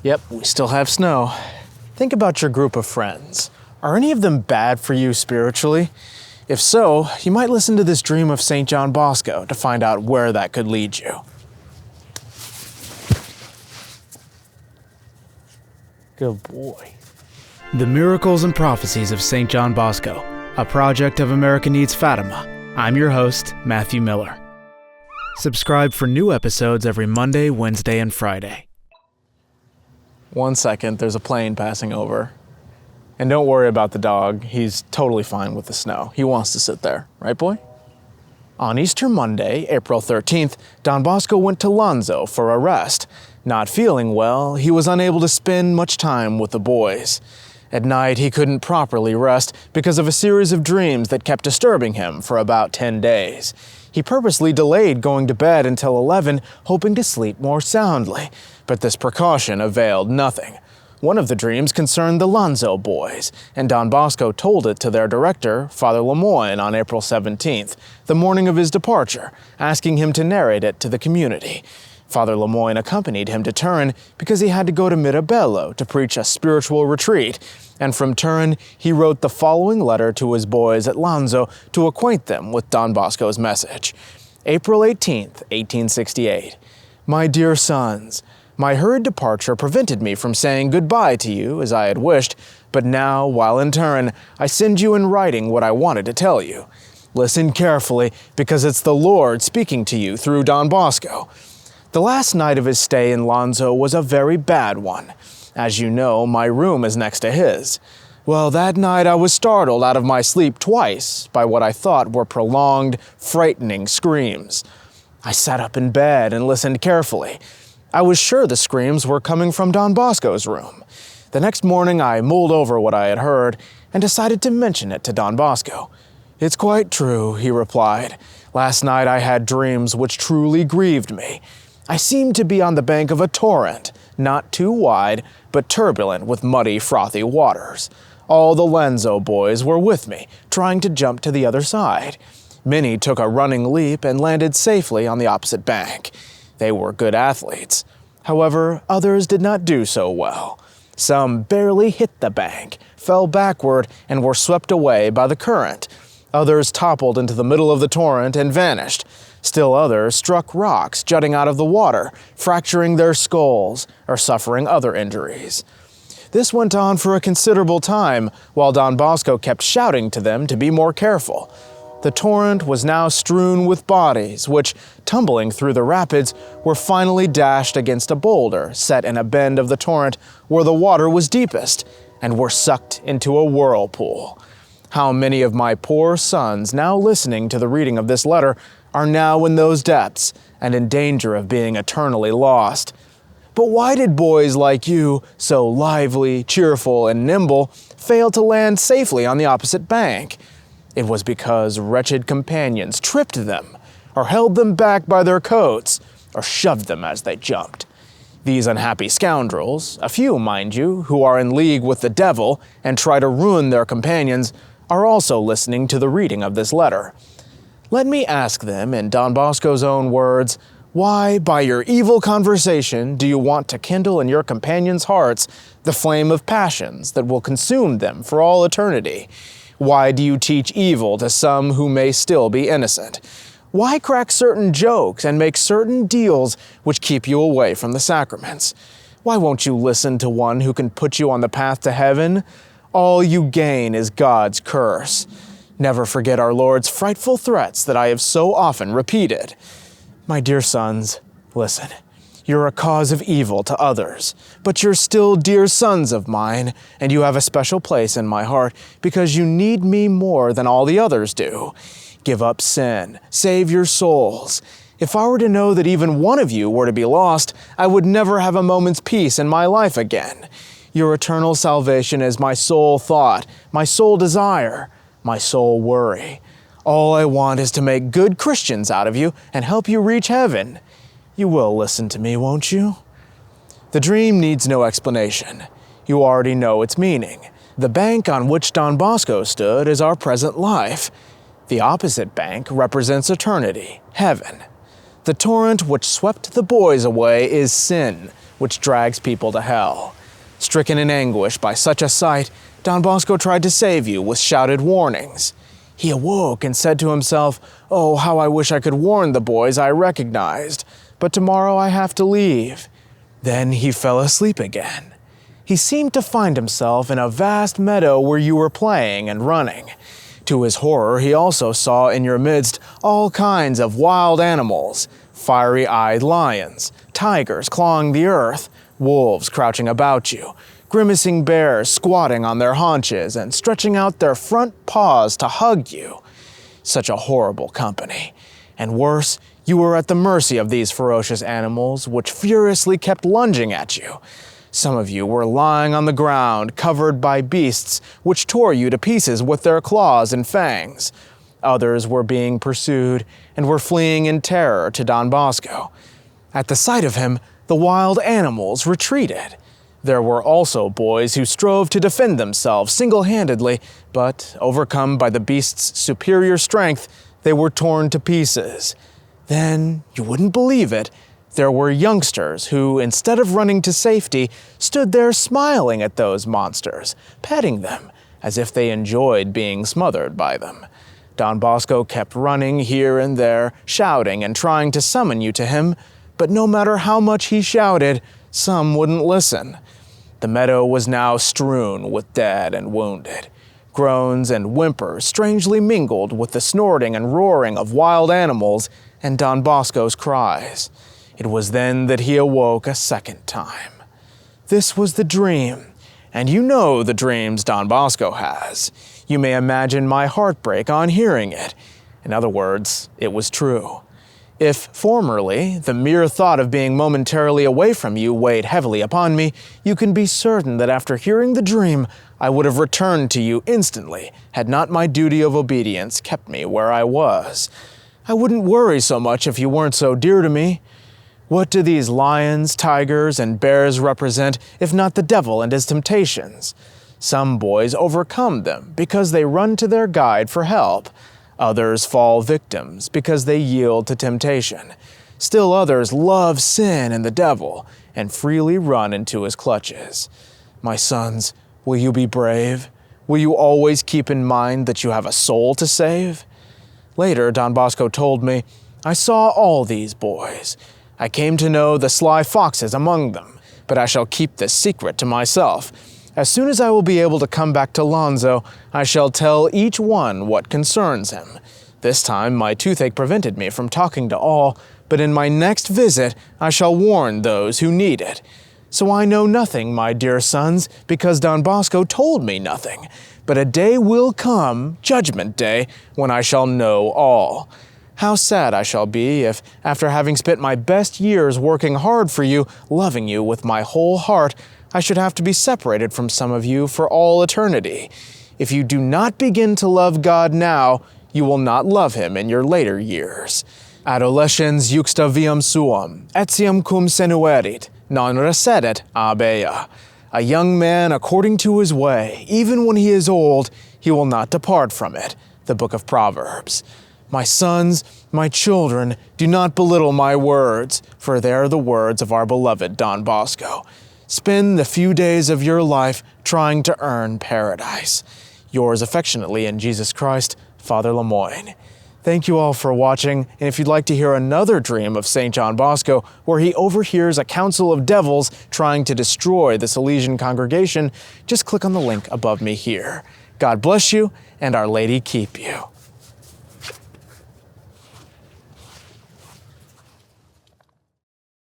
Yep, we still have snow. Think about your group of friends. Are any of them bad for you spiritually? If so, you might listen to this dream of Saint John Bosco to find out where that could lead you. Good boy. The Miracles and Prophecies of Saint John Bosco, a project of America Needs Fatima. I'm your host, Matthew Miller. Subscribe for new episodes every Monday, Wednesday, and Friday. 1 second, there's a plane passing over. And don't worry about the dog, he's totally fine with the snow. He wants to sit there, right boy? On Easter Monday, April 13th, Don Bosco went to Lanzo for a rest. Not feeling well, he was unable to spend much time with the boys. At night, he couldn't properly rest because of a series of dreams that kept disturbing him for about 10 days. He purposely delayed going to bed until 11, hoping to sleep more soundly, but this precaution availed nothing. One of the dreams concerned the Lanzo boys, and Don Bosco told it to their director, Father Lemoyne, on April 17th, the morning of his departure, asking him to narrate it to the community. Father Lemoyne accompanied him to Turin because he had to go to Mirabello to preach a spiritual retreat, and from Turin he wrote the following letter to his boys at Lanzo to acquaint them with Don Bosco's message. April 18th, 1868. My dear sons, my hurried departure prevented me from saying goodbye to you as I had wished, but now, while in Turin, I send you in writing what I wanted to tell you. Listen carefully, because it's the Lord speaking to you through Don Bosco. The last night of his stay in Lanzo was a very bad one. As you know, my room is next to his. Well, that night I was startled out of my sleep twice by what I thought were prolonged, frightening screams. I sat up in bed and listened carefully. I was sure the screams were coming from Don Bosco's room. The next morning I mulled over what I had heard and decided to mention it to Don Bosco. It's quite true, he replied. Last night I had dreams which truly grieved me. I seemed to be on the bank of a torrent, not too wide, but turbulent with muddy, frothy waters. All the Lanzo boys were with me, trying to jump to the other side. Many took a running leap and landed safely on the opposite bank. They were good athletes. However, others did not do so well. Some barely hit the bank, fell backward, and were swept away by the current. Others toppled into the middle of the torrent and vanished. Still others struck rocks jutting out of the water, fracturing their skulls or suffering other injuries. This went on for a considerable time, while Don Bosco kept shouting to them to be more careful. The torrent was now strewn with bodies, which, tumbling through the rapids, were finally dashed against a boulder set in a bend of the torrent where the water was deepest, and were sucked into a whirlpool. How many of my poor sons, now listening to the reading of this letter, are now in those depths and in danger of being eternally lost. But why did boys like you, so lively, cheerful, and nimble, fail to land safely on the opposite bank? It was because wretched companions tripped them, or held them back by their coats, or shoved them as they jumped. These unhappy scoundrels, a few, mind you, who are in league with the devil and try to ruin their companions, are also listening to the reading of this letter. Let me ask them, in Don Bosco's own words, why, by your evil conversation, do you want to kindle in your companions' hearts the flame of passions that will consume them for all eternity? Why do you teach evil to some who may still be innocent? Why crack certain jokes and make certain deals which keep you away from the sacraments? Why won't you listen to one who can put you on the path to heaven? All you gain is God's curse. Never forget our Lord's frightful threats that I have so often repeated. My dear sons, listen. You're a cause of evil to others, but you're still dear sons of mine, and you have a special place in my heart because you need me more than all the others do. Give up sin. Save your souls. If I were to know that even one of you were to be lost, I would never have a moment's peace in my life again. Your eternal salvation is my sole thought, my sole desire, my sole worry. All I want is to make good Christians out of you and help you reach heaven. You will listen to me, won't you? The dream needs no explanation. You already know its meaning. The bank on which Don Bosco stood is our present life. The opposite bank represents eternity, heaven. The torrent which swept the boys away is sin, which drags people to hell. Stricken in anguish by such a sight, Don Bosco tried to save you with shouted warnings. He awoke and said to himself, "Oh, how I wish I could warn the boys I recognized, but tomorrow I have to leave." Then he fell asleep again. He seemed to find himself in a vast meadow where you were playing and running. To his horror, he also saw in your midst all kinds of wild animals, fiery-eyed lions, tigers clawing the earth, wolves crouching about you, grimacing bears squatting on their haunches and stretching out their front paws to hug you. Such a horrible company. And worse, you were at the mercy of these ferocious animals, which furiously kept lunging at you. Some of you were lying on the ground, covered by beasts which tore you to pieces with their claws and fangs. Others were being pursued and were fleeing in terror to Don Bosco. At the sight of him, the wild animals retreated. There were also boys who strove to defend themselves single-handedly, but overcome by the beast's superior strength, they were torn to pieces. Then, you wouldn't believe it, there were youngsters who, instead of running to safety, stood there smiling at those monsters, petting them, as if they enjoyed being smothered by them. Don Bosco kept running here and there, shouting and trying to summon you to him, but no matter how much he shouted, some wouldn't listen. The meadow was now strewn with dead and wounded. Groans and whimpers strangely mingled with the snorting and roaring of wild animals and Don Bosco's cries. It was then that he awoke a second time. This was the dream, and you know the dreams Don Bosco has. You may imagine my heartbreak on hearing it. In other words, it was true. If formerly the mere thought of being momentarily away from you weighed heavily upon me, you can be certain that after hearing the dream, I would have returned to you instantly, had not my duty of obedience kept me where I was. I wouldn't worry so much if you weren't so dear to me. What do these lions, tigers, and bears represent if not the devil and his temptations? Some boys overcome them because they run to their guide for help. Others fall victims because they yield to temptation. Still others love sin and the devil and freely run into his clutches. My sons, will you be brave? Will you always keep in mind that you have a soul to save? Later, Don Bosco told me, I saw all these boys. I came to know the sly foxes among them, but I shall keep this secret to myself. As soon as I will be able to come back to Lonzo, I shall tell each one what concerns him. This time my toothache prevented me from talking to all, but in my next visit I shall warn those who need it. So I know nothing, my dear sons, because Don Bosco told me nothing. But a day will come, Judgment Day, when I shall know all. How sad I shall be if, after having spent my best years working hard for you, loving you with my whole heart, I should have to be separated from some of you for all eternity. If you do not begin to love God now, you will not love him in your later years. Adolescens juxta viam suam, etiam cum senuerit, non recedet abea. A young man according to his way, even when he is old, he will not depart from it. The Book of Proverbs. My sons, my children, do not belittle my words, for they are the words of our beloved Don Bosco. Spend the few days of your life trying to earn paradise. Yours affectionately in Jesus Christ, Father Lemoyne. Thank you all for watching, and if you'd like to hear another dream of Saint John Bosco, where he overhears a council of devils trying to destroy the Salesian congregation, just click on the link above me here. God bless you, and Our Lady keep you.